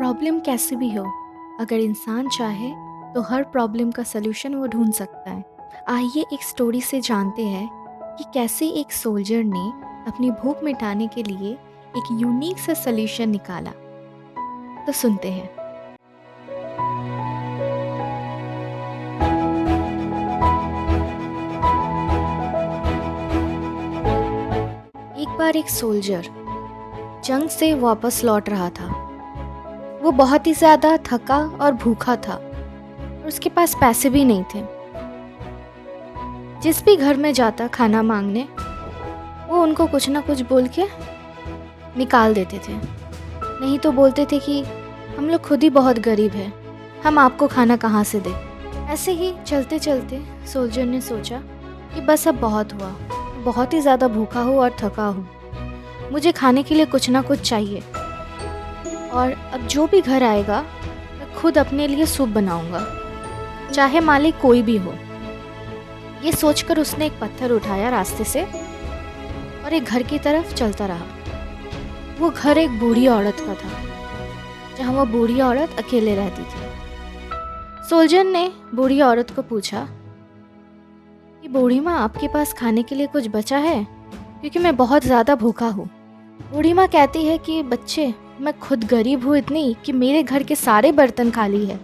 Problem कैसी भी हो, अगर इंसान चाहे तो हर प्रॉब्लम का सलूशन वो ढूंढ सकता है। आइए एक स्टोरी से जानते हैं कि कैसे एक सोल्जर ने अपनी भूख मिटाने के लिए एक यूनिक सा सलूशन निकाला। तो सुनते हैं। एक बार एक सोल्जर जंग से वापस लौट रहा था। वो बहुत ही ज़्यादा थका और भूखा था और उसके पास पैसे भी नहीं थे। जिस भी घर में जाता खाना मांगने, वो उनको कुछ ना कुछ बोल के निकाल देते थे। नहीं तो बोलते थे कि हम लोग खुद ही बहुत गरीब हैं, हम आपको खाना कहाँ से दें। ऐसे ही चलते चलते सोल्जर ने सोचा कि बस अब बहुत हुआ, बहुत ही ज़्यादा भूखा हूँ और थका हूँ, मुझे खाने के लिए कुछ ना कुछ चाहिए। और अब जो भी घर आएगा मैं खुद अपने लिए सूप बनाऊंगा, चाहे मालिक कोई भी हो। ये सोचकर उसने एक पत्थर उठाया रास्ते से और एक घर की तरफ चलता रहा। वो घर एक बूढ़ी औरत का था, जहाँ वो बूढ़ी औरत अकेले रहती थी। सोल्जर ने बूढ़ी औरत को पूछा कि बूढ़ी माँ, आपके पास खाने के लिए कुछ बचा है, क्योंकि मैं बहुत ज़्यादा भूखा हूँ। बूढ़ी माँ कहती है कि बच्चे, मैं खुद गरीब हूँ इतनी कि मेरे घर के सारे बर्तन खाली है।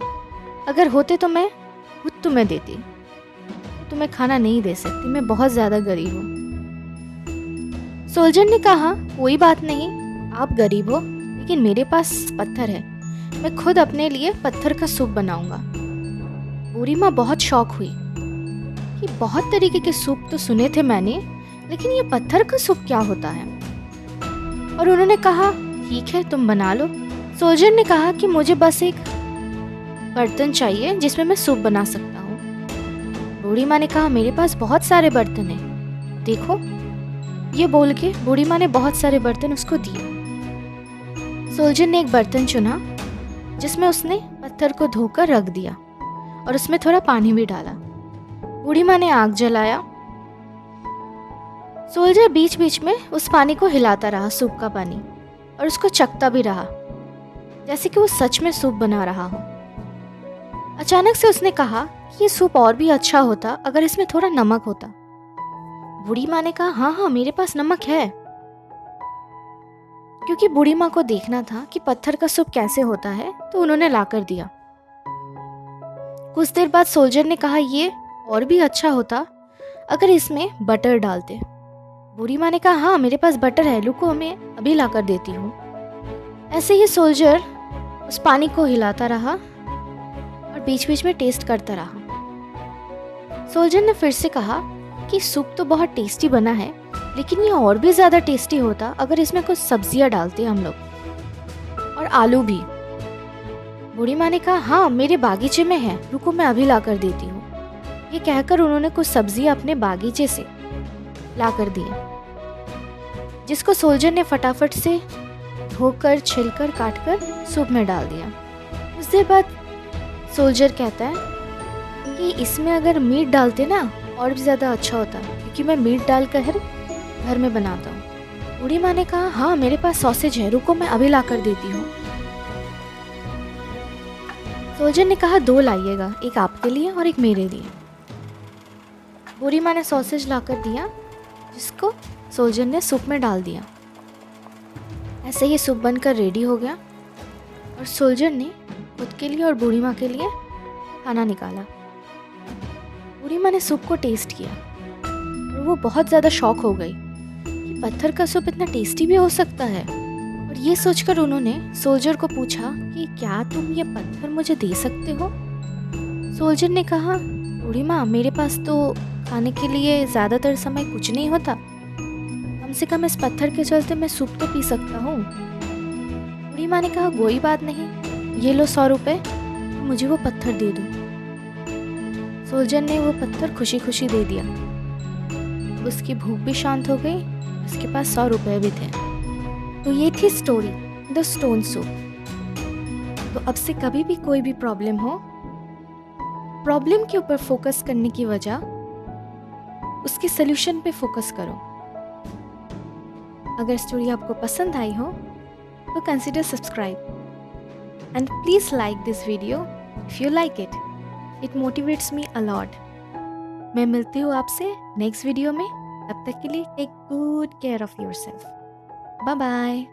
अगर होते तो मैं खुद तुम्हें देती, तुम्हें खाना नहीं दे सकती, मैं बहुत ज़्यादा गरीब हूँ। सोल्जर ने कहा, कोई बात नहीं, आप गरीब हो लेकिन मेरे पास पत्थर है, मैं खुद अपने लिए पत्थर का सूप बनाऊंगा। बूढ़ी माँ बहुत शौक हुई कि बहुत तरीके के सूप तो सुने थे मैंने, लेकिन ये पत्थर का सूप क्या होता है। और उन्होंने कहा, ठीक है, तुम बना लो। सोल्जर ने कहा कि मुझे बस एक बर्तन चाहिए जिसमें मैं सूप बना सकता हूँ। बूढ़ी माँ ने कहा, मेरे पास बहुत सारे बर्तन हैं, देखो। ये बोल के बूढ़ी माँ ने बहुत सारे बर्तन उसको दिए। सोल्जर ने एक बर्तन चुना जिसमें उसने पत्थर को धोकर रख दिया और उसमें थोड़ा पानी भी डाला। बूढ़ी माँ ने आग जलाया। सोल्जर बीच बीच में उस पानी को हिलाता रहा, सूप का पानी, और उसको चखता भी रहा जैसे कि वो सच में सूप बना रहा हो। अचानक से उसने कहा कि ये सूप और भी अच्छा होता अगर इसमें थोड़ा नमक होता। बूढ़ी माँ ने कहा, हाँ हाँ, मेरे पास नमक है। क्योंकि बूढ़ी माँ को देखना था कि पत्थर का सूप कैसे होता है, तो उन्होंने लाकर दिया। कुछ देर बाद सोल्जर ने कहा, ये और भी अच्छा होता अगर इसमें बटर डालते। बूढ़ी माँ ने कहा, हाँ, मेरे पास बटर है, रुको, मैं अभी लाकर देती हूँ। ऐसे ही सोल्जर उस पानी को हिलाता रहा और बीच बीच में टेस्ट करता रहा। सोल्जर ने फिर से कहा कि सूप तो बहुत टेस्टी बना है, लेकिन ये और भी ज़्यादा टेस्टी होता अगर इसमें कुछ सब्जियां डालते हम लोग, और आलू भी। बूढ़ी माँ ने कहा, हाँ, मेरे बागीचे में है, रुको, मैं अभी लाकर देती हूँ। ये कहकर उन्होंने कुछ सब्जियां अपने बागीचे से लाकर दी, जिसको सोल्जर ने फटाफट से धोकर, छिलकर, काटकर सूप में डाल दिया। कुछ देर बाद सोल्जर कहता है कि इसमें अगर मीट डालते ना और भी ज़्यादा अच्छा होता, क्योंकि मैं मीट डालकर घर में बनाता हूँ। बूढ़ी माँ ने कहा, हाँ, मेरे पास सॉसेज है, रुको, मैं अभी लाकर देती हूँ। सोल्जर ने कहा, 2 लाइएगा, एक आपके लिए और एक मेरे लिए। बूढ़ी माँ ने सॉसेज लाकर दिया, जिसको सोल्जर ने सूप में डाल दिया। ऐसे ही सूप बनकर रेडी हो गया और सोल्जर ने खुद के लिए और बूढ़ी माँ के लिए खाना निकाला। बूढ़ी माँ ने सूप को टेस्ट किया और वो बहुत ज़्यादा शॉक हो गई कि पत्थर का सूप इतना टेस्टी भी हो सकता है। और ये सोचकर उन्होंने सोल्जर को पूछा कि क्या तुम ये पत्थर मुझे दे सकते हो। सोल्जर ने कहा, बूढ़ी माँ, मेरे पास तो खाने के लिए ज़्यादातर समय कुछ नहीं होता, कम से कम इस पत्थर के चलते मैं सूप तो पी सकता हूँ। बूढ़ी माँ ने कहा, कोई बात नहीं, ये लो 100 रुपये, मुझे वो पत्थर दे दो। सोल्जर ने वो पत्थर खुशी खुशी दे दिया। अब उसकी भूख भी शांत हो गई, उसके पास 100 रुपये भी थे। तो ये थी स्टोरी, द स्टोन सूप। तो अब से कभी भी कोई भी प्रॉब्लम हो, प्रॉब्लम के ऊपर फोकस करने की वजह उसके सल्यूशन पे फोकस करो। अगर स्टोरी आपको पसंद आई हो तो consider subscribe. And please like this video if you like it. It motivates me a lot. मैं मिलती हूँ आपसे नेक्स्ट वीडियो में। तब तक के लिए take good care of yourself. Bye bye.